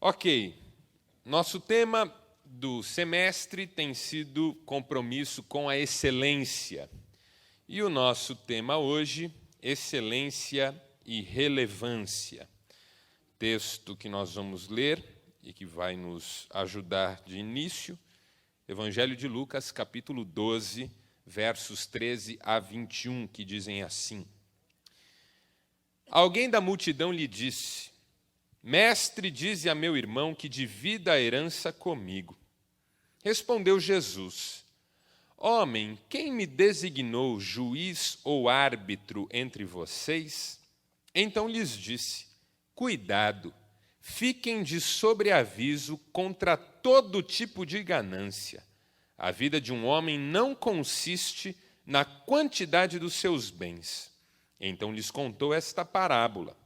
Ok, nosso tema do semestre tem sido compromisso com a excelência. E o nosso tema hoje, excelência e relevância. Texto que nós vamos ler e que vai nos ajudar de início, Evangelho de Lucas, capítulo 12, versos 13 a 21, que dizem assim: Alguém da multidão lhe disse: Mestre, dize a meu irmão que divida a herança comigo. Respondeu Jesus: Homem, quem me designou juiz ou árbitro entre vocês? Então lhes disse: Cuidado, fiquem de sobreaviso contra todo tipo de ganância. A vida de um homem não consiste na quantidade dos seus bens. Então lhes contou esta parábola.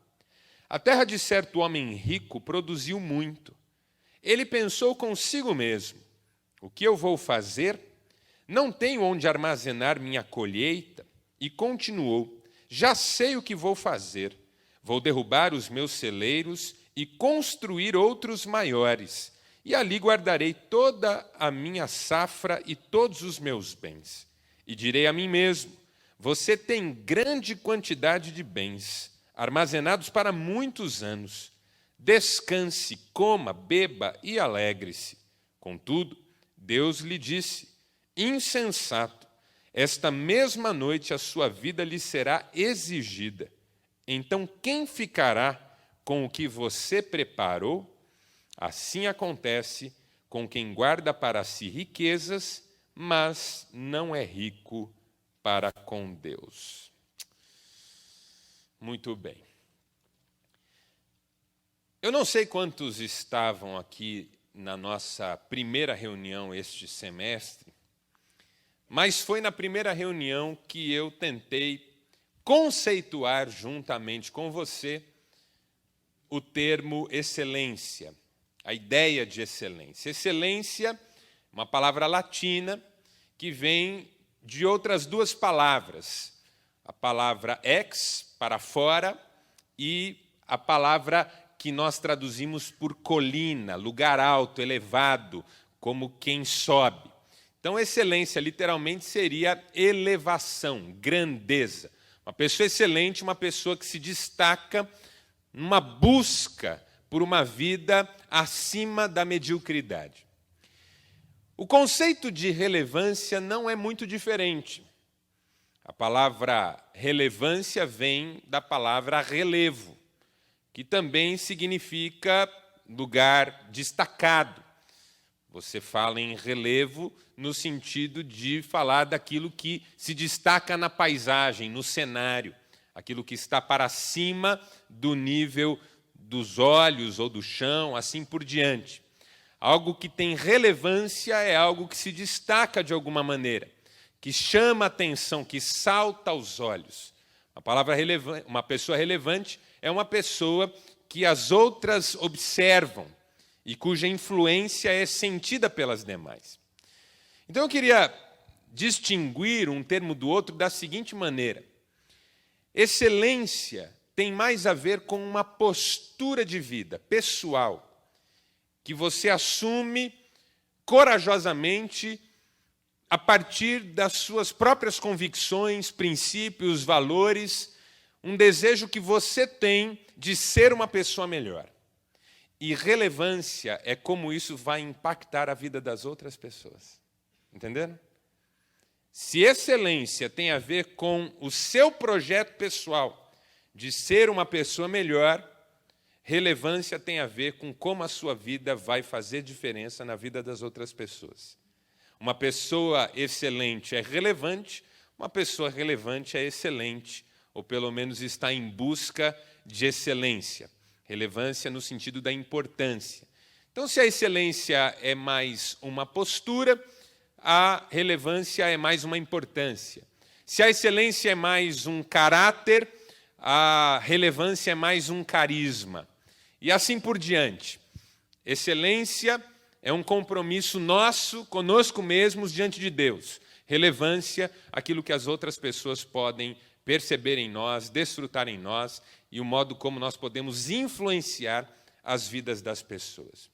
A terra de certo homem rico produziu muito. Ele pensou consigo mesmo: o que eu vou fazer? Não tenho onde armazenar minha colheita. E continuou: já sei o que vou fazer. Vou derrubar os meus celeiros e construir outros maiores. E ali guardarei toda a minha safra e todos os meus bens. E direi a mim mesmo: você tem grande quantidade de bens, armazenados para muitos anos. Descanse, coma, beba e alegre-se. Contudo, Deus lhe disse: insensato, esta mesma noite a sua vida lhe será exigida. Então quem ficará com o que você preparou? Assim acontece com quem guarda para si riquezas, mas não é rico para com Deus. Muito bem. Eu não sei quantos estavam aqui na nossa primeira reunião este semestre, mas foi na primeira reunião que eu tentei conceituar juntamente com você o termo excelência, a ideia de excelência. Excelência, uma palavra latina que vem de outras duas palavras, a palavra ex, para fora, e a palavra que nós traduzimos por colina, lugar alto, elevado, como quem sobe. Então, excelência literalmente seria elevação, grandeza. Uma pessoa excelente, uma pessoa que se destaca numa busca por uma vida acima da mediocridade. O conceito de relevância não é muito diferente. A palavra relevância vem da palavra relevo, que também significa lugar destacado. Você fala em relevo no sentido de falar daquilo que se destaca na paisagem, no cenário, aquilo que está para cima do nível dos olhos ou do chão, assim por diante. Algo que tem relevância é algo que se destaca de alguma maneira, que chama a atenção, que salta aos olhos. Uma pessoa relevante é uma pessoa que as outras observam e cuja influência é sentida pelas demais. Então eu queria distinguir um termo do outro da seguinte maneira: excelência tem mais a ver com uma postura de vida pessoal, que você assume corajosamente a partir das suas próprias convicções, princípios, valores, um desejo que você tem de ser uma pessoa melhor. E relevância é como isso vai impactar a vida das outras pessoas. Entenderam? Se excelência tem a ver com o seu projeto pessoal de ser uma pessoa melhor, relevância tem a ver com como a sua vida vai fazer diferença na vida das outras pessoas. Uma pessoa excelente é relevante, uma pessoa relevante é excelente, ou pelo menos está em busca de excelência. Relevância no sentido da importância. Então, se a excelência é mais uma postura, a relevância é mais uma importância. Se a excelência é mais um caráter, a relevância é mais um carisma. E assim por diante. Excelência é um compromisso nosso, conosco mesmos, diante de Deus. Relevância, aquilo que as outras pessoas podem perceber em nós, desfrutar em nós, e o modo como nós podemos influenciar as vidas das pessoas.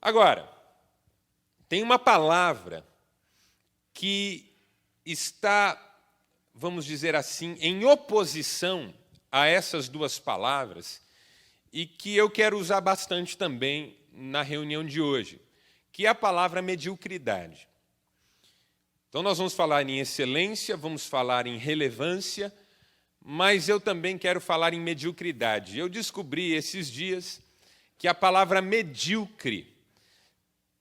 Agora, tem uma palavra que está, vamos dizer assim, em oposição a essas duas palavras e que eu quero usar bastante também na reunião de hoje, que é a palavra mediocridade. Então, nós vamos falar em excelência, vamos falar em relevância, mas eu também quero falar em mediocridade. Eu descobri esses dias que a palavra medíocre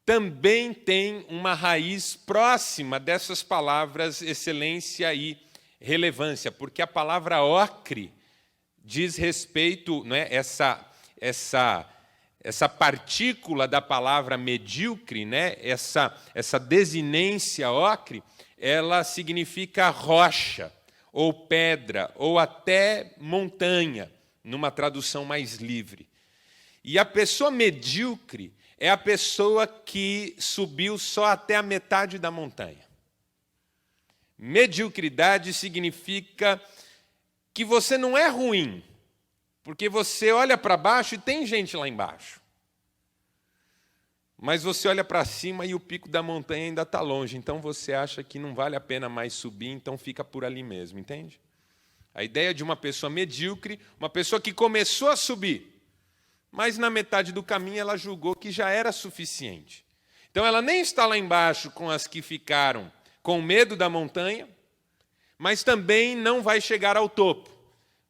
também tem uma raiz próxima dessas palavras excelência e relevância, porque a palavra ocre diz respeito, não é, essa partícula da palavra medíocre, né, essa desinência ocre, ela significa rocha, ou pedra, ou até montanha, numa tradução mais livre. E a pessoa medíocre é a pessoa que subiu só até a metade da montanha. Mediocridade significa que você não é ruim, porque você olha para baixo e tem gente lá embaixo. Mas você olha para cima e o pico da montanha ainda está longe, então você acha que não vale a pena mais subir, então fica por ali mesmo, entende? A ideia de uma pessoa medíocre, uma pessoa que começou a subir, mas na metade do caminho ela julgou que já era suficiente. Então ela nem está lá embaixo com as que ficaram com medo da montanha, mas também não vai chegar ao topo,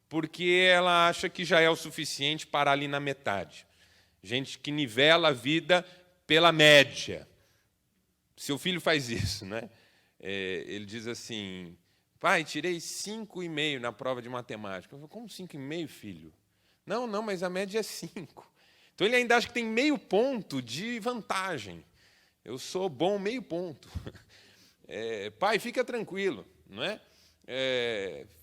porque ela acha que já é o suficiente parar ali na metade. Gente que nivela a vida pela média. Seu filho faz isso, né? Ele diz assim, pai, tirei 5,5 na prova de matemática. Eu falo, como 5,5, filho? Não, mas a média é 5. Então ele ainda acha que tem meio ponto de vantagem. Eu sou bom meio ponto. Pai, fica tranquilo, não é?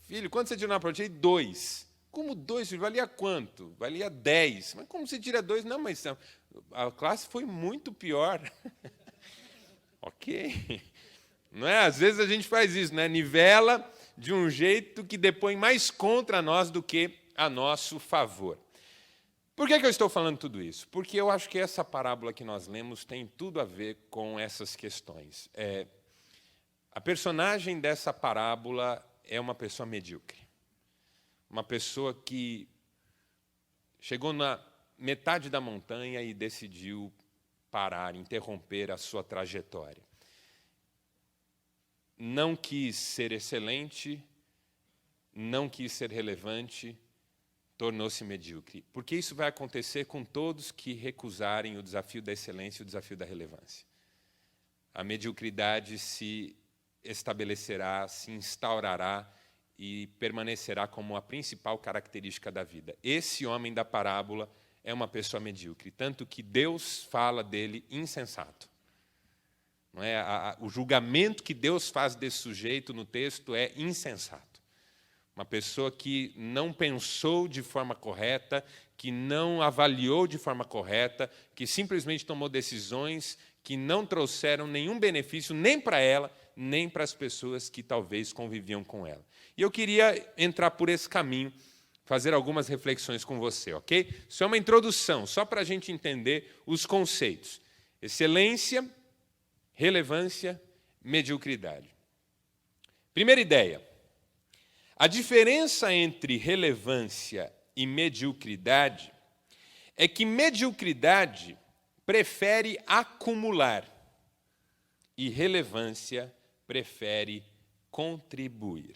Filho, quanto você tirou na prova? Eu tirei 2. Como 2, filho? Valia quanto? Valia 10. Mas como você tira 2? Não, mas a classe foi muito pior. Ok. Não é? Às vezes a gente faz isso, né? Nivela de um jeito que depõe mais contra nós do que a nosso favor. Por que eu estou falando tudo isso? Porque eu acho que essa parábola que nós lemos tem tudo a ver com essas questões. A personagem dessa parábola é uma pessoa medíocre. Uma pessoa que chegou na metade da montanha e decidiu parar, interromper a sua trajetória. Não quis ser excelente, não quis ser relevante, tornou-se medíocre. Porque isso vai acontecer com todos que recusarem o desafio da excelência e o desafio da relevância. A mediocridade se estabelecerá, se instaurará e permanecerá como a principal característica da vida. Esse homem da parábola é uma pessoa medíocre, tanto que Deus fala dele insensato. Não é? O julgamento que Deus faz desse sujeito no texto é insensato. Uma pessoa que não pensou de forma correta, que não avaliou de forma correta, que simplesmente tomou decisões que não trouxeram nenhum benefício nem para ela, nem para as pessoas que talvez conviviam com ela. E eu queria entrar por esse caminho, fazer algumas reflexões com você, ok? Isso é uma introdução, só para a gente entender os conceitos. Excelência, relevância, mediocridade. Primeira ideia. A diferença entre relevância e mediocridade é que mediocridade prefere acumular e relevância prefere contribuir.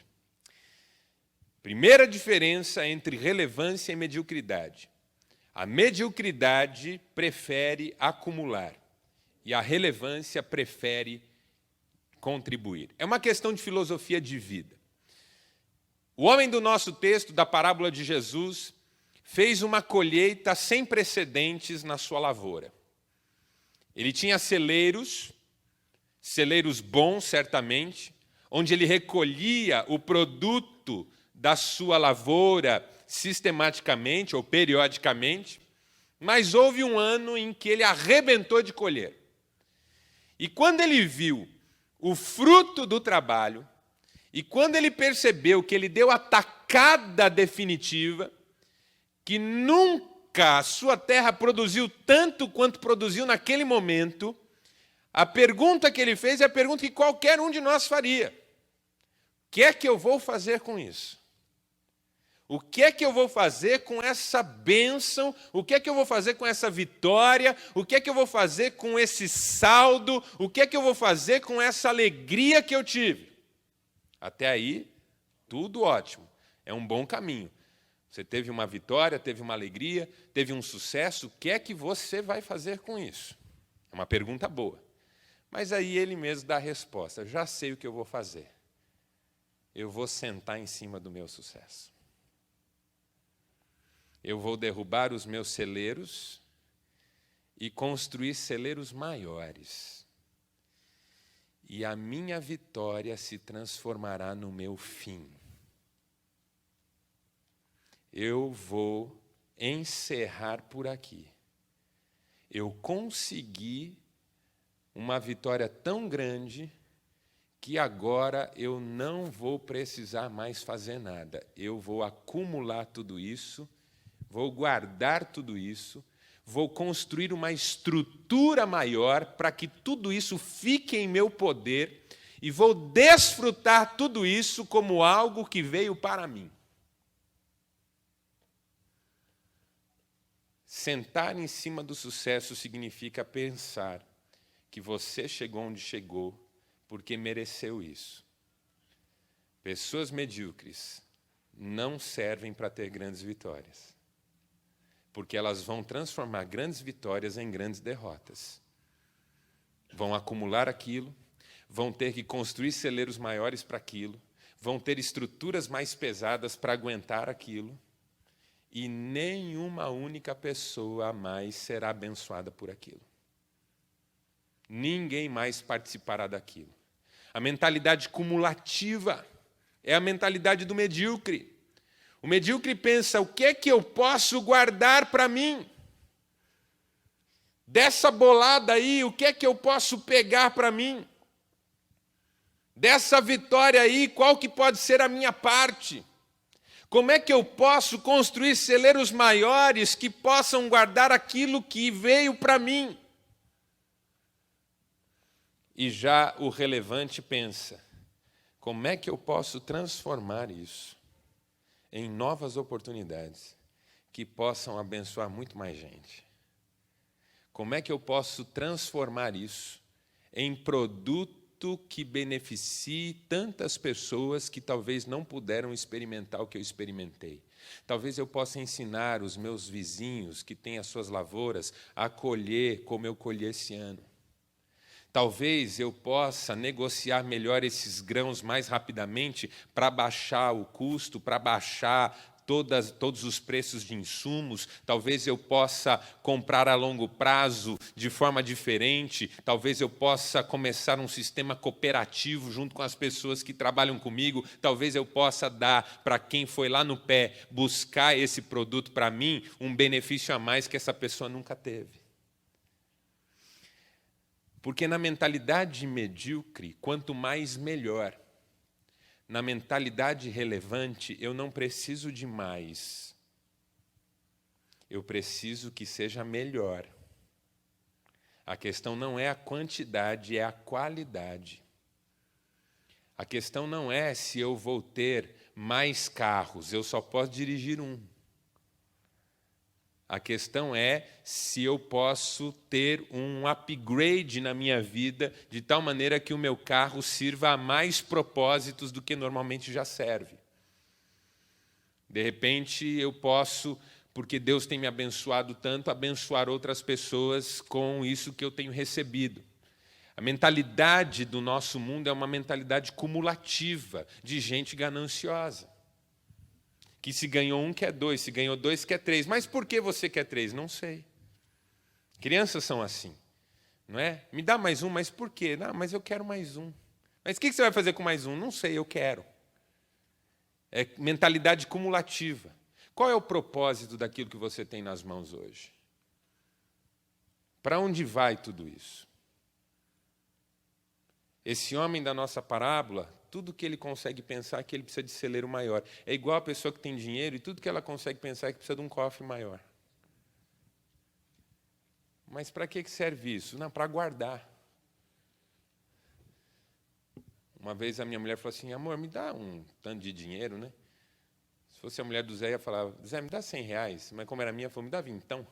Primeira diferença entre relevância e mediocridade. A mediocridade prefere acumular e a relevância prefere contribuir. É uma questão de filosofia de vida. O homem do nosso texto, da parábola de Jesus, fez uma colheita sem precedentes na sua lavoura. Ele tinha celeiros bons, certamente, onde ele recolhia o produto da sua lavoura sistematicamente ou periodicamente, mas houve um ano em que ele arrebentou de colher. E quando ele viu o fruto do trabalho, e quando ele percebeu que ele deu a tacada definitiva, que nunca a sua terra produziu tanto quanto produziu naquele momento, a pergunta que ele fez é a pergunta que qualquer um de nós faria. O que é que eu vou fazer com isso? O que é que eu vou fazer com essa bênção? O que é que eu vou fazer com essa vitória? O que é que eu vou fazer com esse saldo? O que é que eu vou fazer com essa alegria que eu tive? Até aí, tudo ótimo. É um bom caminho. Você teve uma vitória, teve uma alegria, teve um sucesso. O que é que você vai fazer com isso? É uma pergunta boa. Mas aí ele mesmo dá a resposta. Já sei o que eu vou fazer. Eu vou sentar em cima do meu sucesso. Eu vou derrubar os meus celeiros e construir celeiros maiores. E a minha vitória se transformará no meu fim. Eu vou encerrar por aqui. Eu consegui uma vitória tão grande que agora eu não vou precisar mais fazer nada. Eu vou acumular tudo isso, vou guardar tudo isso, vou construir uma estrutura maior para que tudo isso fique em meu poder e vou desfrutar tudo isso como algo que veio para mim. Sentar em cima do sucesso significa pensar que você chegou onde chegou porque mereceu isso. Pessoas medíocres não servem para ter grandes vitórias, porque elas vão transformar grandes vitórias em grandes derrotas. Vão acumular aquilo, vão ter que construir celeiros maiores para aquilo, vão ter estruturas mais pesadas para aguentar aquilo, e nenhuma única pessoa mais será abençoada por aquilo. Ninguém mais participará daquilo. A mentalidade cumulativa é a mentalidade do medíocre. O medíocre pensa, o que é que eu posso guardar para mim? Dessa bolada aí, o que é que eu posso pegar para mim? Dessa vitória aí, qual que pode ser a minha parte? Como é que eu posso construir celeiros maiores que possam guardar aquilo que veio para mim? E já o relevante pensa, como é que eu posso transformar isso em novas oportunidades que possam abençoar muito mais gente? Como é que eu posso transformar isso em produto que beneficie tantas pessoas que talvez não puderam experimentar o que eu experimentei? Talvez eu possa ensinar os meus vizinhos que têm as suas lavouras a colher como eu colhi esse ano. Talvez eu possa negociar melhor esses grãos mais rapidamente para baixar o custo, para baixar todos os preços de insumos. Talvez eu possa comprar a longo prazo de forma diferente. Talvez eu possa começar um sistema cooperativo junto com as pessoas que trabalham comigo. Talvez eu possa dar para quem foi lá no pé buscar esse produto para mim um benefício a mais que essa pessoa nunca teve. Porque na mentalidade medíocre, quanto mais melhor. Na mentalidade relevante, eu não preciso de mais. Eu preciso que seja melhor. A questão não é a quantidade, é a qualidade. A questão não é se eu vou ter mais carros, eu só posso dirigir um. A questão é se eu posso ter um upgrade na minha vida de tal maneira que o meu carro sirva a mais propósitos do que normalmente já serve. De repente, eu posso, porque Deus tem me abençoado tanto, abençoar outras pessoas com isso que eu tenho recebido. A mentalidade do nosso mundo é uma mentalidade cumulativa de gente gananciosa. Que se ganhou um, quer dois, se ganhou dois, quer três. Mas por que você quer três? Não sei. Crianças são assim, não é? Me dá mais um, mas por quê? Não, mas eu quero mais um. Mas o que você vai fazer com mais um? Não sei, eu quero. É mentalidade cumulativa. Qual é o propósito daquilo que você tem nas mãos hoje? Para onde vai tudo isso? Esse homem da nossa parábola, tudo que ele consegue pensar é que ele precisa de celeiro maior. É igual a pessoa que tem dinheiro e tudo que ela consegue pensar é que precisa de um cofre maior. Mas para que serve isso? Não, para guardar. Uma vez a minha mulher falou assim, amor, me dá um tanto de dinheiro, né? Se fosse a mulher do Zé, ia falar, Zé, me dá R$100. Mas como era minha, falou, me dá vintão.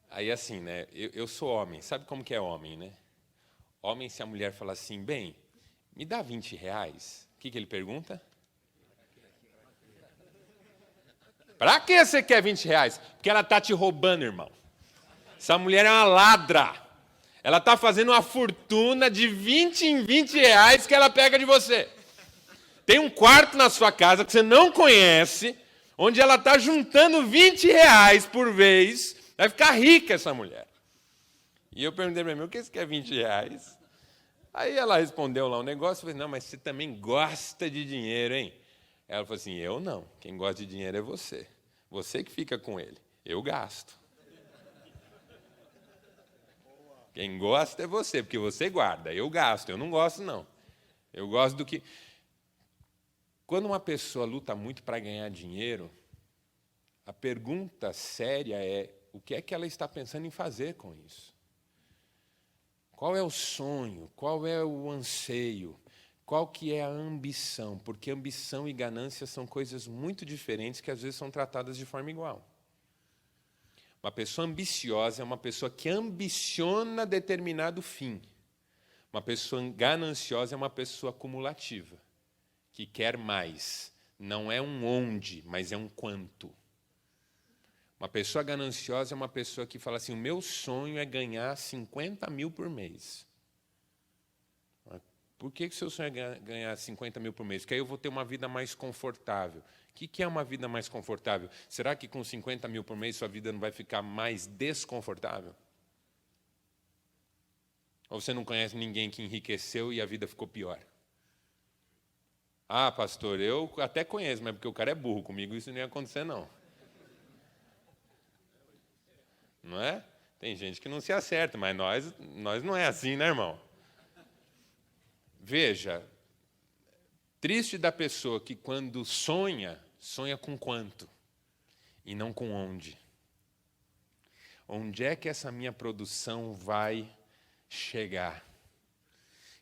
Aí assim, né? Eu sou homem, sabe como que é homem, né? Homem, se a mulher falar assim, bem, me dá R$20, o que ele pergunta? Para que você quer R$20? Porque ela está te roubando, irmão. Essa mulher é uma ladra. Ela está fazendo uma fortuna de 20 em 20 reais que ela pega de você. Tem um quarto na sua casa que você não conhece, onde ela está juntando 20 reais por vez. Vai ficar rica essa mulher. E eu perguntei para mim, o que você quer 20 reais? Aí ela respondeu lá um negócio, eu falei, não, mas você também gosta de dinheiro, hein? Ela falou assim, eu não, quem gosta de dinheiro é você. Você que fica com ele, eu gasto. Quem gosta é você, porque você guarda, eu gasto, eu não gosto não. Eu gosto do que... Quando uma pessoa luta muito para ganhar dinheiro, a pergunta séria é, o que é que ela está pensando em fazer com isso? Qual é o sonho? Qual é o anseio? Qual que é a ambição? Porque ambição e ganância são coisas muito diferentes que às vezes são tratadas de forma igual. Uma pessoa ambiciosa é uma pessoa que ambiciona determinado fim. Uma pessoa gananciosa é uma pessoa acumulativa, que quer mais. Não é um onde, mas é um quanto. Uma pessoa gananciosa é uma pessoa que fala assim, o meu sonho é ganhar 50 mil por mês. Por que o seu sonho é ganhar 50 mil por mês? Porque aí eu vou ter uma vida mais confortável. O que é uma vida mais confortável? Será que com 50 mil por mês sua vida não vai ficar mais desconfortável? Ou você não conhece ninguém que enriqueceu e a vida ficou pior? Ah, pastor, eu até conheço, mas porque o cara é burro. Comigo isso não ia acontecer, não. Não é? Tem gente que não se acerta, mas nós não é assim, né, irmão? Veja, triste da pessoa que quando sonha, sonha com quanto e não com onde. Onde é que essa minha produção vai chegar?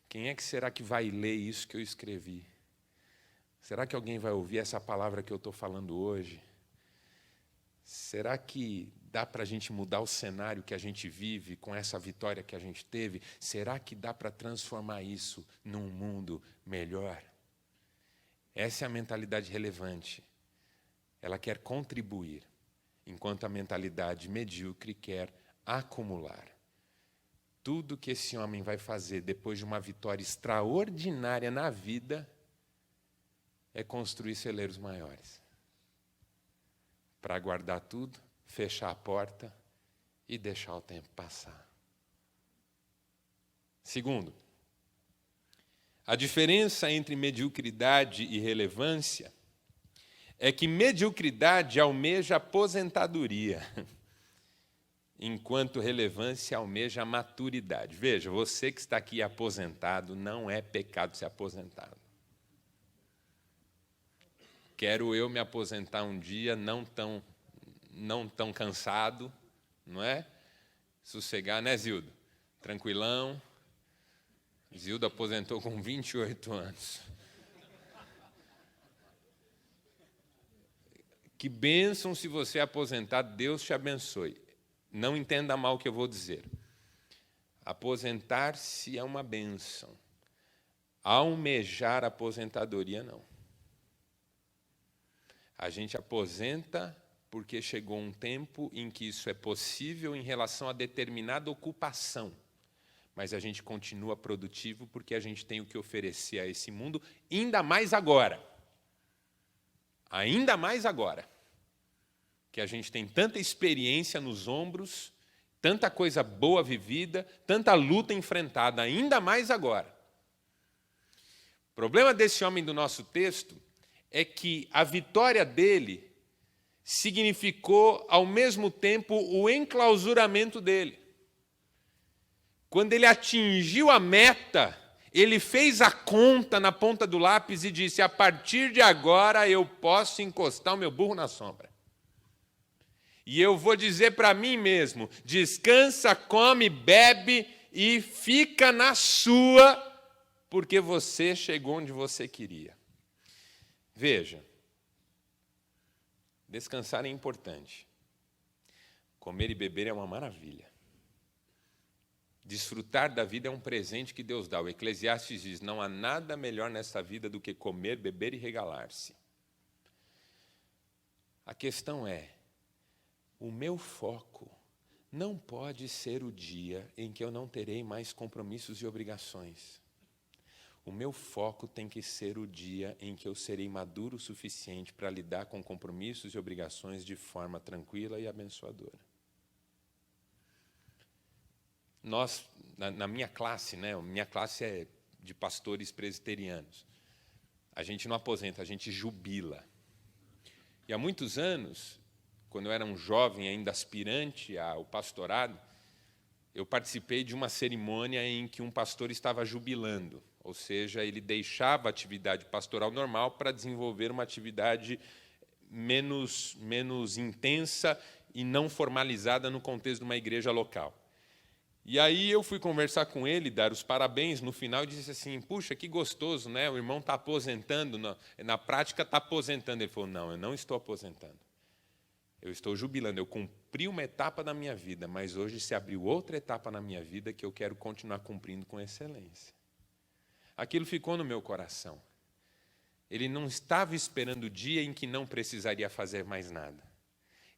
Quem é que será que vai ler isso que eu escrevi? Será que alguém vai ouvir essa palavra que eu estou falando hoje? Será que dá para a gente mudar o cenário que a gente vive com essa vitória que a gente teve? Será que dá para transformar isso num mundo melhor? Essa é a mentalidade relevante. Ela quer contribuir, enquanto a mentalidade medíocre quer acumular. Tudo que esse homem vai fazer depois de uma vitória extraordinária na vida é construir celeiros maiores. Para guardar tudo, fechar a porta e deixar o tempo passar. Segundo, a diferença entre mediocridade e relevância é que mediocridade almeja aposentadoria, enquanto relevância almeja maturidade. Veja, você que está aqui aposentado, não é pecado ser aposentado. Quero eu me aposentar um dia, não tão cansado, não é? Sossegar, né, Zildo? Tranquilão. Zildo aposentou com 28 anos. Que bênção se você é aposentado, Deus te abençoe. Não entenda mal o que eu vou dizer. Aposentar-se é uma bênção. Almejar a aposentadoria, não. A gente aposenta porque chegou um tempo em que isso é possível em relação a determinada ocupação. Mas a gente continua produtivo porque a gente tem o que oferecer a esse mundo, ainda mais agora. Ainda mais agora. Que a gente tem tanta experiência nos ombros, tanta coisa boa vivida, tanta luta enfrentada, ainda mais agora. O problema desse homem do nosso texto é que a vitória dele significou, ao mesmo tempo, o enclausuramento dele. Quando ele atingiu a meta, ele fez a conta na ponta do lápis e disse, a partir de agora eu posso encostar o meu burro na sombra. E eu vou dizer para mim mesmo: descansa, come, bebe e fica na sua, porque você chegou onde você queria. Veja, descansar é importante. Comer e beber é uma maravilha. Desfrutar da vida é um presente que Deus dá. O Eclesiastes diz: não há nada melhor nesta vida do que comer, beber e regalar-se. A questão é, o meu foco não pode ser o dia em que eu não terei mais compromissos e obrigações. O meu foco tem que ser o dia em que eu serei maduro o suficiente para lidar com compromissos e obrigações de forma tranquila e abençoadora. Nós, na minha classe, minha classe é de pastores presbiterianos, a gente não aposenta, a gente jubila. E há muitos anos, quando eu era um jovem ainda aspirante ao pastorado, eu participei de uma cerimônia em que um pastor estava jubilando, ou seja, ele deixava a atividade pastoral normal para desenvolver uma atividade menos intensa e não formalizada no contexto de uma igreja local. E aí eu fui conversar com ele, dar os parabéns no final, e disse assim: puxa, que gostoso, né? O irmão está aposentando, na prática está aposentando. Ele falou: não, eu não estou aposentando. Eu estou jubilando, eu cumpri uma etapa da minha vida, mas hoje se abriu outra etapa na minha vida que eu quero continuar cumprindo com excelência. Aquilo ficou no meu coração. Ele não estava esperando o dia em que não precisaria fazer mais nada.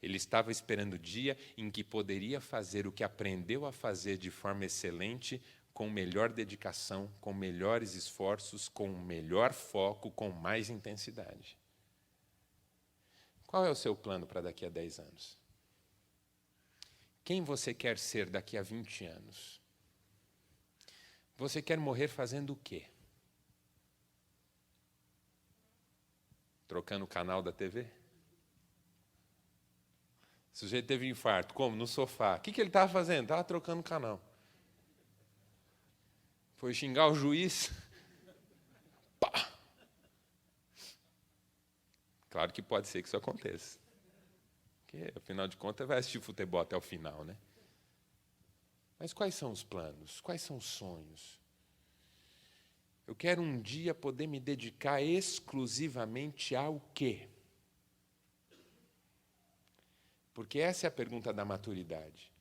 Ele estava esperando o dia em que poderia fazer o que aprendeu a fazer de forma excelente, com melhor dedicação, com melhores esforços, com melhor foco, com mais intensidade. Qual é o seu plano para daqui a 10 anos? Quem você quer ser daqui a 20 anos? Você quer morrer fazendo o quê? Trocando o canal da TV? O sujeito teve um infarto. Como? No sofá. O que ele estava fazendo? Estava trocando o canal. Foi xingar o juiz. Pá! Claro que pode ser que isso aconteça. Porque, afinal de contas, vai assistir futebol até o final, né? Mas quais são os planos? Quais são os sonhos? Eu quero um dia poder me dedicar exclusivamente ao quê? Porque essa é a pergunta da maturidade.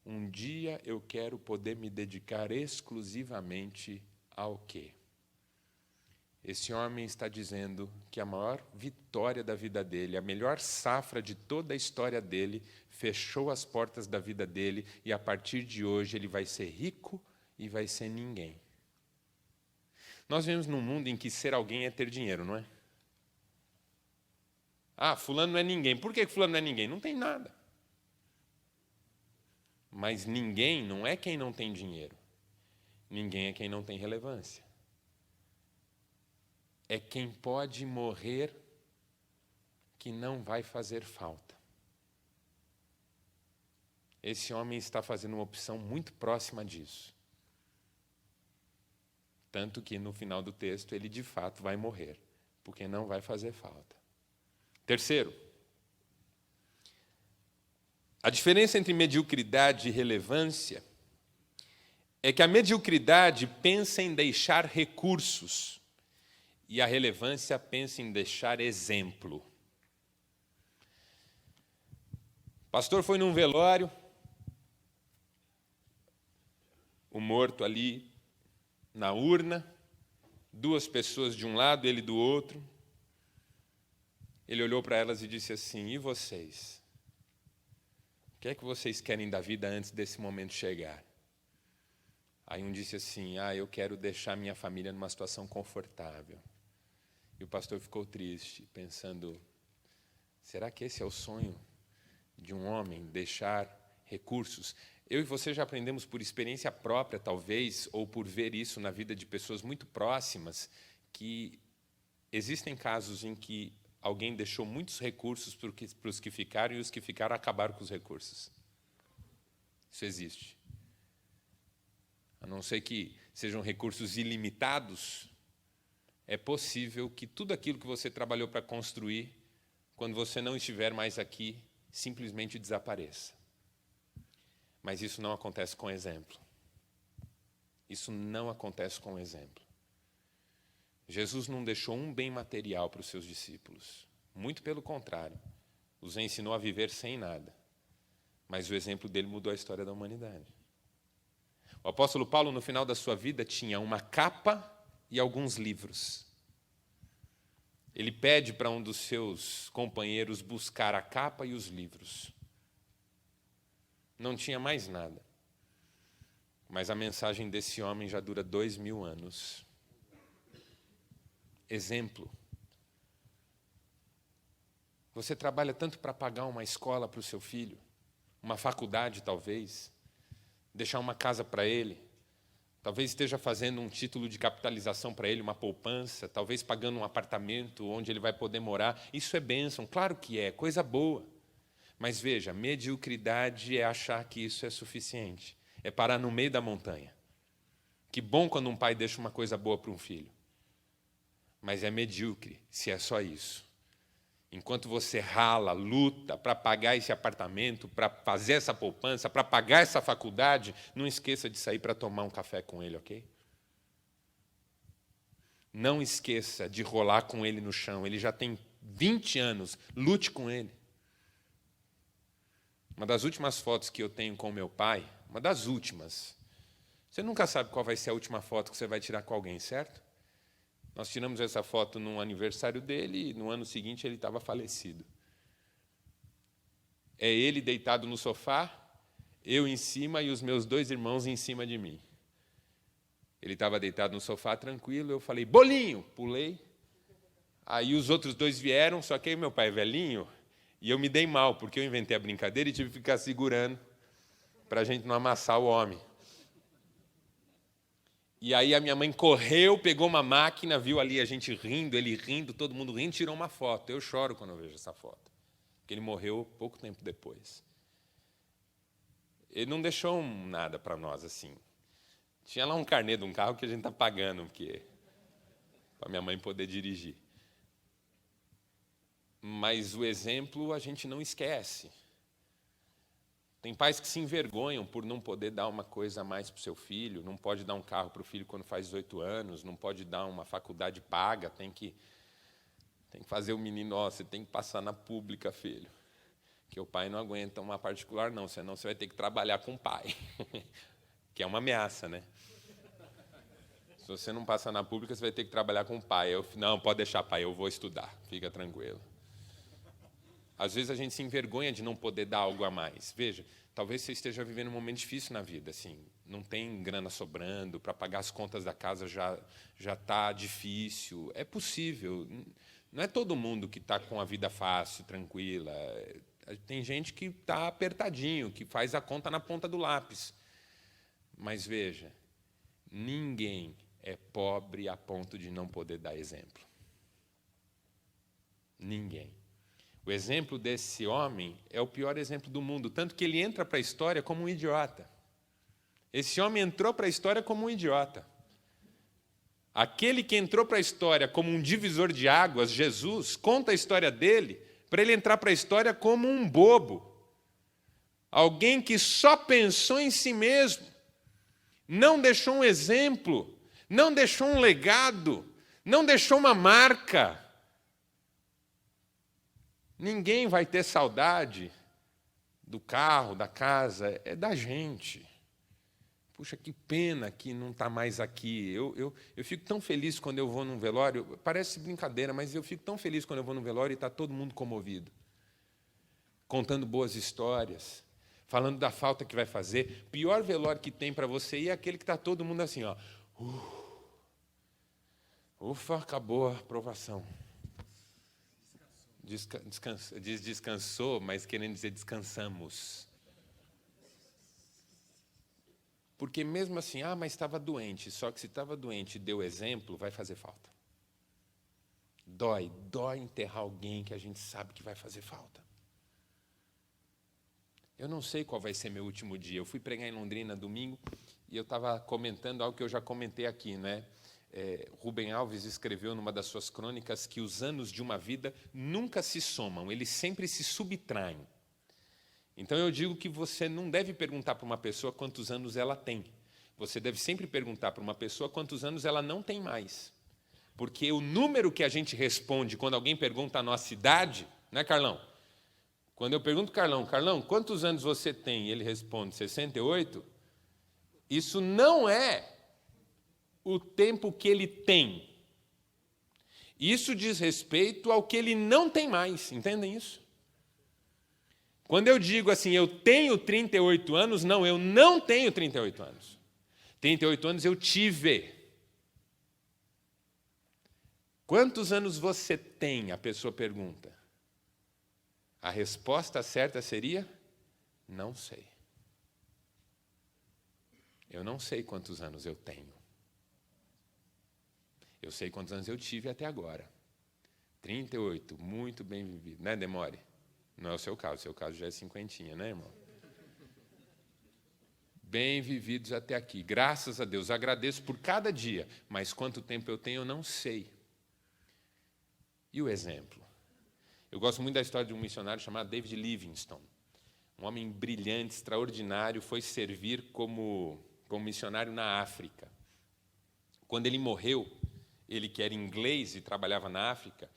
Um dia eu quero poder me dedicar exclusivamente ao quê? Esse homem está dizendo que a maior vitória da vida dele, a melhor safra de toda a história dele, fechou as portas da vida dele e, a partir de hoje, ele vai ser rico e vai ser ninguém. Nós vivemos num mundo em que ser alguém é ter dinheiro, não é? Ah, fulano não é ninguém. Por que fulano não é ninguém? Não tem nada. Mas ninguém não é quem não tem dinheiro. Ninguém é quem não tem relevância. É quem pode morrer que não vai fazer falta. Esse homem está fazendo uma opção muito próxima disso. Tanto que no final do texto ele de fato vai morrer, porque não vai fazer falta. Terceiro, a diferença entre mediocridade e relevância é que a mediocridade pensa em deixar recursos e a relevância pensa em deixar exemplo. O pastor foi num velório, o morto ali na urna, 2 pessoas de um lado, ele do outro. Ele olhou para elas e disse assim: e vocês? O que é que vocês querem da vida antes desse momento chegar? Aí um disse assim: eu quero deixar minha família numa situação confortável. E o pastor ficou triste, pensando: será que esse é o sonho de um homem, deixar recursos? Eu e você já aprendemos por experiência própria, talvez, ou por ver isso na vida de pessoas muito próximas, que existem casos em que alguém deixou muitos recursos para os que ficaram e os que ficaram acabaram com os recursos. Isso existe. A não ser que sejam recursos ilimitados, é possível que tudo aquilo que você trabalhou para construir, quando você não estiver mais aqui, simplesmente desapareça. Mas isso não acontece com exemplo. Isso não acontece com exemplo. Jesus não deixou um bem material para os seus discípulos. Muito pelo contrário, os ensinou a viver sem nada. Mas o exemplo dele mudou a história da humanidade. O apóstolo Paulo, no final da sua vida, tinha uma capa e alguns livros. Ele pede para um dos seus companheiros buscar a capa e os livros. Não tinha mais nada. Mas a mensagem desse homem já dura 2000 anos. Exemplo. Você trabalha tanto para pagar uma escola para o seu filho, uma faculdade talvez, deixar uma casa para ele, talvez esteja fazendo um título de capitalização para ele, uma poupança, talvez pagando um apartamento onde ele vai poder morar. Isso é bênção, claro que é, coisa boa. Mas veja, mediocridade é achar que isso é suficiente, é parar no meio da montanha. Que bom quando um pai deixa uma coisa boa para um filho. Mas é medíocre se é só isso. Enquanto você rala, luta para pagar esse apartamento, para fazer essa poupança, para pagar essa faculdade, não esqueça de sair para tomar um café com ele, ok? Não esqueça de rolar com ele no chão. Ele já tem 20 anos, lute com ele. Uma das últimas fotos que eu tenho com meu pai, uma das últimas. Você nunca sabe qual vai ser a última foto que você vai tirar com alguém, certo? Nós tiramos essa foto no aniversário dele e no ano seguinte ele estava falecido. É ele deitado no sofá, eu em cima e os meus 2 irmãos em cima de mim. Ele estava deitado no sofá tranquilo, eu falei, bolinho, pulei. Aí os outros 2 vieram, só que aí meu pai é velhinho e eu me dei mal, porque eu inventei a brincadeira e tive que ficar segurando para a gente não amassar o homem. E aí a minha mãe correu, pegou uma máquina, viu ali a gente rindo, ele rindo, todo mundo rindo, tirou uma foto. Eu choro quando eu vejo essa foto, porque ele morreu pouco tempo depois. Ele não deixou nada para nós assim. Tinha lá um carnê de um carro que a gente está pagando, para minha mãe poder dirigir. Mas o exemplo a gente não esquece. Tem pais que se envergonham por não poder dar uma coisa a mais para o seu filho, não pode dar um carro para o filho quando faz 18 anos, não pode dar uma faculdade paga, tem que fazer o menino, você tem que passar na pública, filho. Que o pai não aguenta uma particular, não, senão você vai ter que trabalhar com o pai. Que é uma ameaça, né? Se você não passar na pública, você vai ter que trabalhar com o pai. Não, pode deixar, pai, eu vou estudar, fica tranquilo. Às vezes a gente se envergonha de não poder dar algo a mais. Veja, talvez você esteja vivendo um momento difícil na vida, assim, não tem grana sobrando, para pagar as contas da casa já está difícil. É possível. Não é todo mundo que está com a vida fácil, tranquila. Tem gente que está apertadinho, que faz a conta na ponta do lápis. Mas veja, ninguém é pobre a ponto de não poder dar exemplo. Ninguém. O exemplo desse homem é o pior exemplo do mundo, tanto que ele entra para a história como um idiota. Esse homem entrou para a história como um idiota. Aquele que entrou para a história como um divisor de águas, Jesus, conta a história dele para ele entrar para a história como um bobo. Alguém que só pensou em si mesmo, não deixou um exemplo, não deixou um legado, não deixou uma marca. Ninguém vai ter saudade do carro, da casa, é da gente. Puxa, que pena que não está mais aqui. Eu fico tão feliz quando eu vou num velório, parece brincadeira, mas eu fico tão feliz quando eu vou num velório e está todo mundo comovido, contando boas histórias, falando da falta que vai fazer. Pior velório que tem para você ir é aquele que está todo mundo assim, ó. Ufa, acabou a aprovação. Descansou, mas querendo dizer descansamos. Porque mesmo assim, mas estava doente, só que se estava doente e deu exemplo, vai fazer falta. Dói enterrar alguém que a gente sabe que vai fazer falta. Eu não sei qual vai ser meu último dia. Eu fui pregar em Londrina domingo e eu estava comentando algo que eu já comentei aqui, né? Rubem Alves escreveu numa das suas crônicas que os anos de uma vida nunca se somam, eles sempre se subtraem. Então eu digo que você não deve perguntar para uma pessoa quantos anos ela tem. Você deve sempre perguntar para uma pessoa quantos anos ela não tem mais. Porque o número que a gente responde quando alguém pergunta a nossa idade, né, Carlão? Quando eu pergunto, Carlão, quantos anos você tem? E ele responde 68. Isso não é o tempo que ele tem. Isso diz respeito ao que ele não tem mais. Entendem isso? Quando eu digo assim, eu tenho 38 anos, não, eu não tenho 38 anos. 38 anos eu tive. Quantos anos você tem? A pessoa pergunta. A resposta certa seria: não sei. Eu não sei quantos anos eu tenho. Eu sei quantos anos eu tive até agora. 38, muito bem vivido, né, Demore? Não é o seu caso já é 50, né, irmão? Bem vividos até aqui, graças a Deus, agradeço por cada dia, mas quanto tempo eu tenho eu não sei. E o exemplo? Eu gosto muito da história de um missionário chamado David Livingstone, um homem brilhante, extraordinário, foi servir como missionário na África. Quando ele morreu, ele que era inglês e trabalhava na África,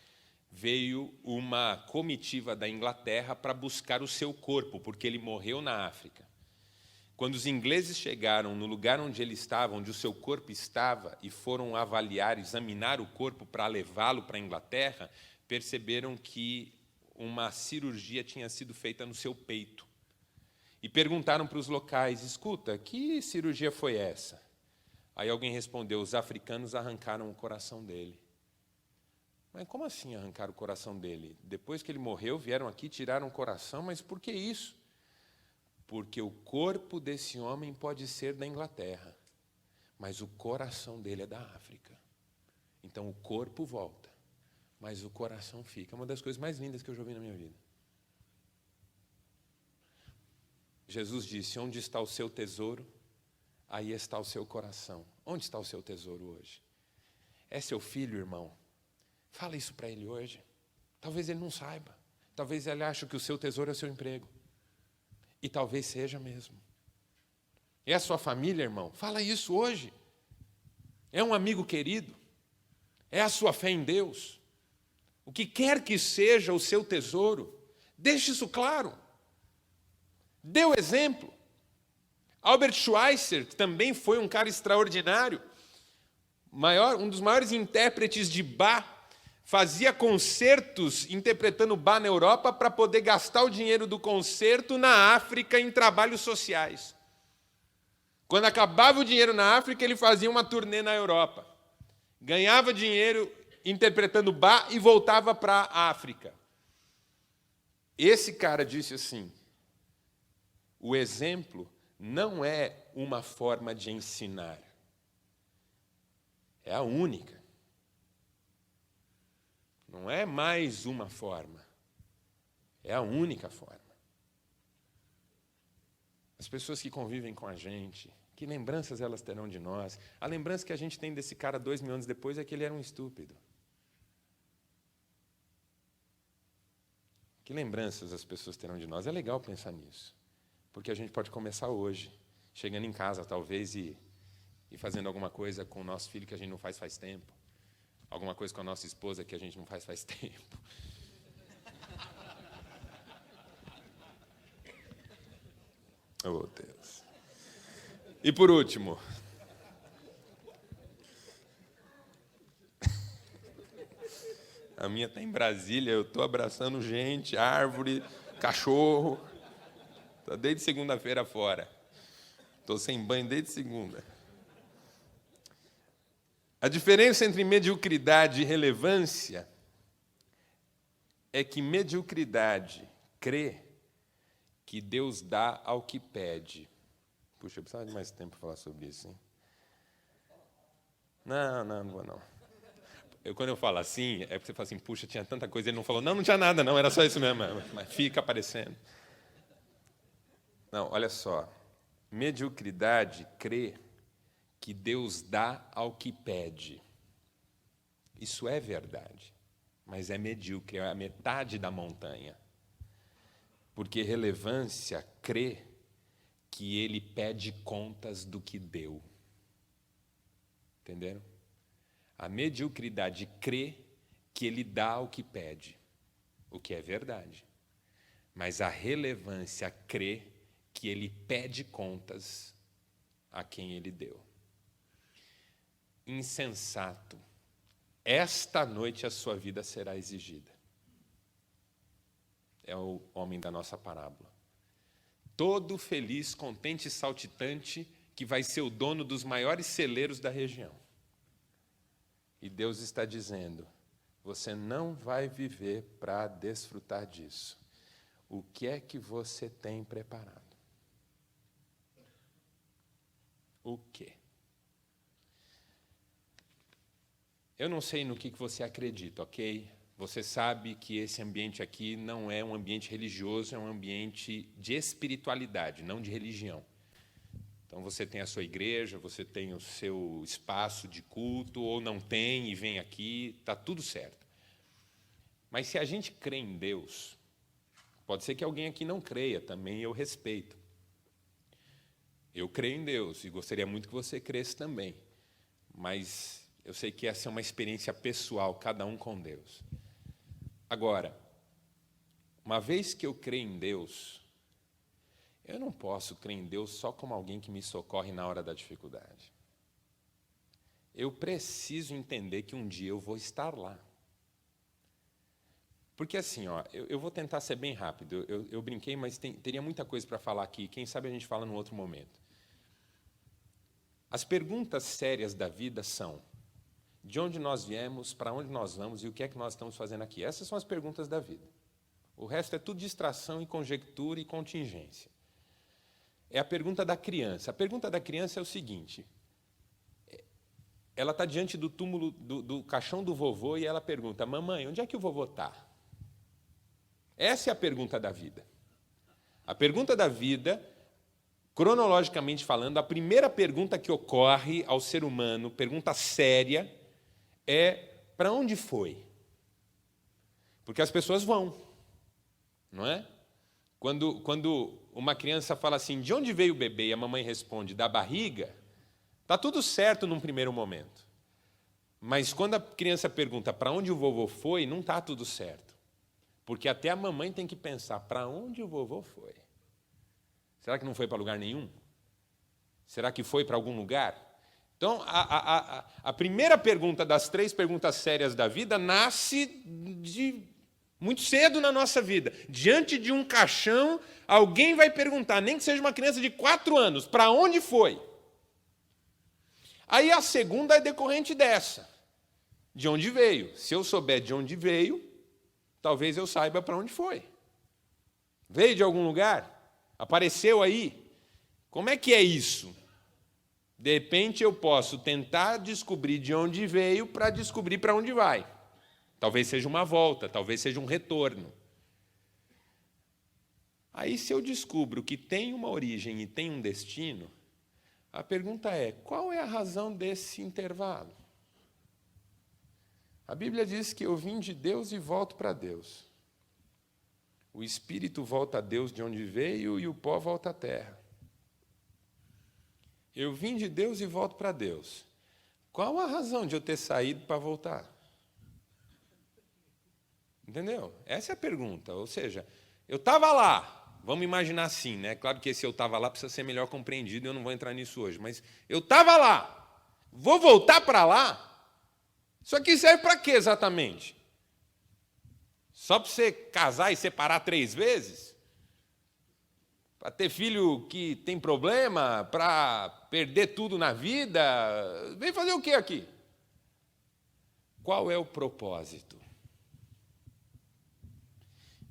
veio uma comitiva da Inglaterra para buscar o seu corpo, porque ele morreu na África. Quando os ingleses chegaram no lugar onde ele estava, onde o seu corpo estava, e foram avaliar, examinar o corpo para levá-lo para a Inglaterra, perceberam que uma cirurgia tinha sido feita no seu peito. E perguntaram para os locais: escuta, que cirurgia foi essa? Aí alguém respondeu: os africanos arrancaram o coração dele. Mas como assim arrancaram o coração dele? Depois que ele morreu, vieram aqui, tiraram o coração, mas por que isso? Porque o corpo desse homem pode ser da Inglaterra, mas o coração dele é da África. Então o corpo volta, mas o coração fica. É uma das coisas mais lindas que eu já ouvi na minha vida. Jesus disse: onde está o seu tesouro, aí está o seu coração. Onde está o seu tesouro hoje? É seu filho, irmão? Fala isso para ele hoje. Talvez ele não saiba. Talvez ele ache que o seu tesouro é o seu emprego. E talvez seja mesmo. É a sua família, irmão? Fala isso hoje. É um amigo querido? É a sua fé em Deus? O que quer que seja o seu tesouro, deixe isso claro. Dê o exemplo. Albert Schweitzer, que também foi um cara extraordinário, um dos maiores intérpretes de Bach, fazia concertos interpretando Bach na Europa para poder gastar o dinheiro do concerto na África em trabalhos sociais. Quando acabava o dinheiro na África, ele fazia uma turnê na Europa. Ganhava dinheiro interpretando Bach e voltava para a África. Esse cara disse assim: o exemplo não é uma forma de ensinar. É a única. Não é mais uma forma. É a única forma. As pessoas que convivem com a gente, que lembranças elas terão de nós? A lembrança que a gente tem desse cara 2000 anos depois é que ele era um estúpido. Que lembranças as pessoas terão de nós? É legal pensar nisso. Porque a gente pode começar hoje, chegando em casa, talvez, e fazendo alguma coisa com o nosso filho que a gente não faz tempo. Alguma coisa com a nossa esposa que a gente não faz tempo. Oh, Deus. E por último, a minha está em Brasília, eu estou abraçando gente, árvore, cachorro. Estou desde segunda-feira fora. Estou sem banho desde segunda. A diferença entre mediocridade e relevância é que mediocridade crê que Deus dá ao que pede. Puxa, eu precisava de mais tempo para falar sobre isso, hein? Não vou não. Quando eu falo assim, é porque você fala assim: puxa, tinha tanta coisa. Ele não falou: não tinha nada, não, era só isso mesmo. Mas fica aparecendo. Não, olha só. Mediocridade crê que Deus dá ao que pede. Isso é verdade, mas é medíocre, é a metade da montanha. Porque relevância crê que ele pede contas do que deu. Entenderam? A mediocridade crê que ele dá o que pede, o que é verdade. Mas a relevância crê que ele pede contas a quem ele deu. Insensato, esta noite a sua vida será exigida. É o homem da nossa parábola. Todo feliz, contente e saltitante, que vai ser o dono dos maiores celeiros da região. E Deus está dizendo, você não vai viver para desfrutar disso. O que é que você tem preparado? O quê? Eu não sei no que você acredita, ok? Você sabe que esse ambiente aqui não é um ambiente religioso, é um ambiente de espiritualidade, não de religião. Então, você tem a sua igreja, você tem o seu espaço de culto, ou não tem e vem aqui, está tudo certo. Mas se a gente crê em Deus, pode ser que alguém aqui não creia, também eu respeito. Eu creio em Deus e gostaria muito que você cresça também. Mas eu sei que essa é uma experiência pessoal, cada um com Deus. Agora, uma vez que eu creio em Deus, eu não posso crer em Deus só como alguém que me socorre na hora da dificuldade. Eu preciso entender que um dia eu vou estar lá. Porque assim, eu vou tentar ser bem rápido. Eu brinquei, mas teria muita coisa para falar aqui. Quem sabe a gente fala num outro momento. As perguntas sérias da vida são: de onde nós viemos, para onde nós vamos e o que é que nós estamos fazendo aqui? Essas são as perguntas da vida. O resto é tudo distração e conjectura e contingência. É a pergunta da criança. A pergunta da criança é o seguinte: ela está diante do túmulo, do caixão do vovô e ela pergunta: mamãe, onde é que o vovô está? Essa é a pergunta da vida. A pergunta da vida, cronologicamente falando, a primeira pergunta que ocorre ao ser humano, pergunta séria, é: para onde foi? Porque as pessoas vão, não é? Quando uma criança fala assim, de onde veio o bebê? E a mamãe responde, da barriga, está tudo certo num primeiro momento. Mas quando a criança pergunta para onde o vovô foi, não está tudo certo. Porque até a mamãe tem que pensar, para onde o vovô foi? Será que não foi para lugar nenhum? Será que foi para algum lugar? Então, a primeira pergunta das 3 perguntas sérias da vida nasce muito cedo na nossa vida. Diante de um caixão, alguém vai perguntar, nem que seja uma criança de 4 anos, para onde foi? Aí a segunda é decorrente dessa. De onde veio? Se eu souber de onde veio, talvez eu saiba para onde foi. Veio de algum lugar? Apareceu aí? Como é que é isso? De repente eu posso tentar descobrir de onde veio para descobrir para onde vai. Talvez seja uma volta, talvez seja um retorno. Aí, se eu descubro que tem uma origem e tem um destino, a pergunta é: qual é a razão desse intervalo? A Bíblia diz que eu vim de Deus e volto para Deus. O espírito volta a Deus de onde veio e o pó volta à terra. Eu vim de Deus e volto para Deus. Qual a razão de eu ter saído para voltar? Entendeu? Essa é a pergunta. Ou seja, eu estava lá, vamos imaginar assim, né? Claro que esse eu estava lá precisa ser melhor compreendido e eu não vou entrar nisso hoje, mas eu estava lá, vou voltar para lá? Isso aqui serve para quê exatamente? Só para você casar e separar 3 vezes? Para ter filho que tem problema? Para perder tudo na vida? Vem fazer o quê aqui? Qual é o propósito?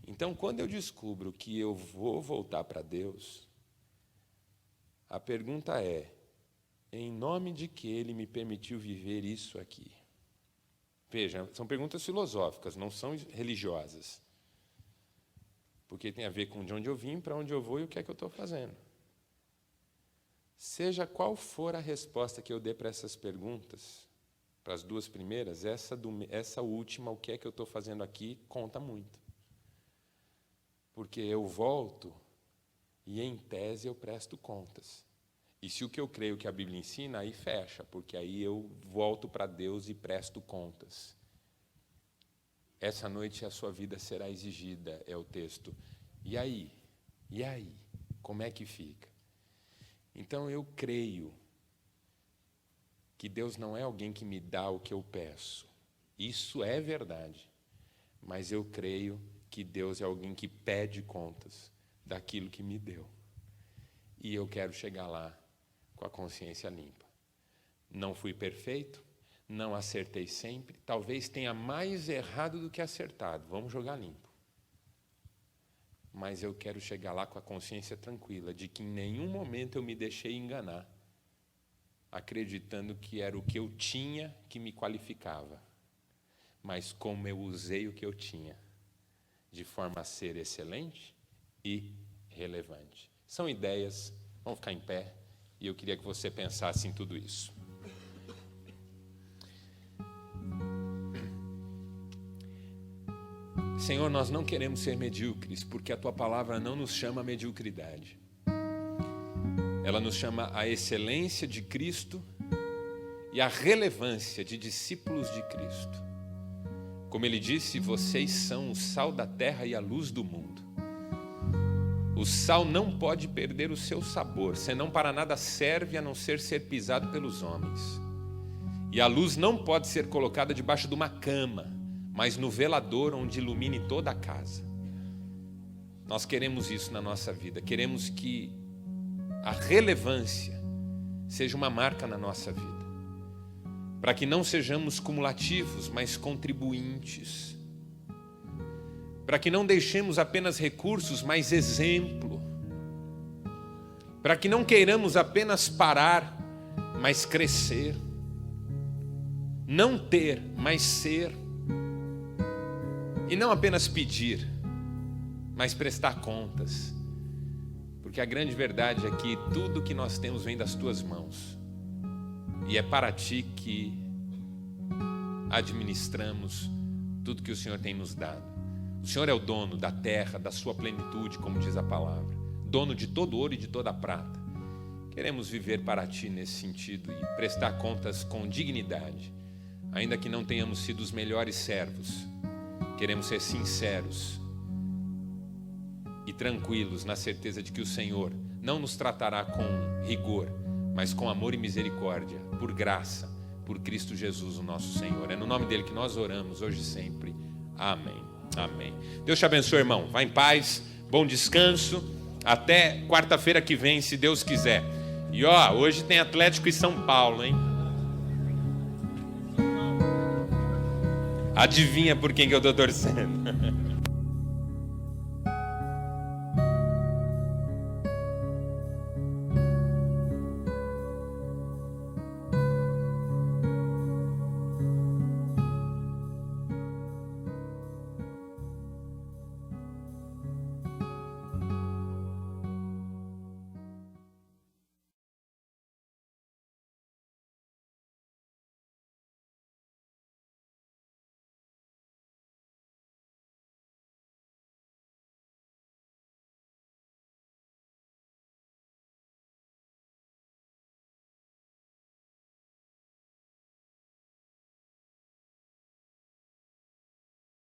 Então, quando eu descubro que eu vou voltar para Deus, a pergunta é: em nome de que Ele me permitiu viver isso aqui? Veja, são perguntas filosóficas, não são religiosas. Porque tem a ver com de onde eu vim, para onde eu vou e o que é que eu estou fazendo. Seja qual for a resposta que eu dê para essas perguntas, para as 2 primeiras, essa última, o que é que eu estou fazendo aqui, conta muito. Porque eu volto e, em tese, eu presto contas. E se o que eu creio que a Bíblia ensina, aí fecha, porque aí eu volto para Deus e presto contas. Essa noite a sua vida será exigida, é o texto. E aí? E aí? Como é que fica? Então eu creio que Deus não é alguém que me dá o que eu peço. Isso é verdade. Mas eu creio que Deus é alguém que pede contas daquilo que me deu. E eu quero chegar lá com a consciência limpa. Não fui perfeito, não acertei sempre, talvez tenha mais errado do que acertado. Vamos jogar limpo. Mas eu quero chegar lá com a consciência tranquila de que em nenhum momento eu me deixei enganar, acreditando que era o que eu tinha que me qualificava, mas como eu usei o que eu tinha, de forma a ser excelente e relevante. São ideias, vamos ficar em pé, e eu queria que você pensasse em tudo isso. Senhor, nós não queremos ser medíocres, porque a Tua palavra não nos chama a mediocridade. Ela nos chama a excelência de Cristo e a relevância de discípulos de Cristo. Como Ele disse, vocês são o sal da terra e a luz do mundo. O sal não pode perder o seu sabor, senão para nada serve a não ser pisado pelos homens. E a luz não pode ser colocada debaixo de uma cama, mas no velador onde ilumine toda a casa. Nós queremos isso na nossa vida, queremos que a relevância seja uma marca na nossa vida, para que não sejamos cumulativos, mas contribuintes, para que não deixemos apenas recursos, mas exemplo, para que não queiramos apenas parar, mas crescer, não ter, mas ser, e não apenas pedir, mas prestar contas, porque a grande verdade é que tudo que nós temos vem das Tuas mãos, e é para Ti que administramos tudo que o Senhor tem nos dado. O Senhor é o dono da terra, da sua plenitude, como diz a palavra, dono de todo ouro e de toda prata. Queremos viver para Ti nesse sentido e prestar contas com dignidade, ainda que não tenhamos sido os melhores servos. Queremos ser sinceros e tranquilos na certeza de que o Senhor não nos tratará com rigor, mas com amor e misericórdia, por graça, por Cristo Jesus, o nosso Senhor. É no nome dele que nós oramos, hoje e sempre. Amém. Amém. Deus te abençoe, irmão. Vá em paz, bom descanso. Até quarta-feira que vem, se Deus quiser. E hoje tem Atlético e São Paulo, hein? Adivinha por quem que eu estou torcendo?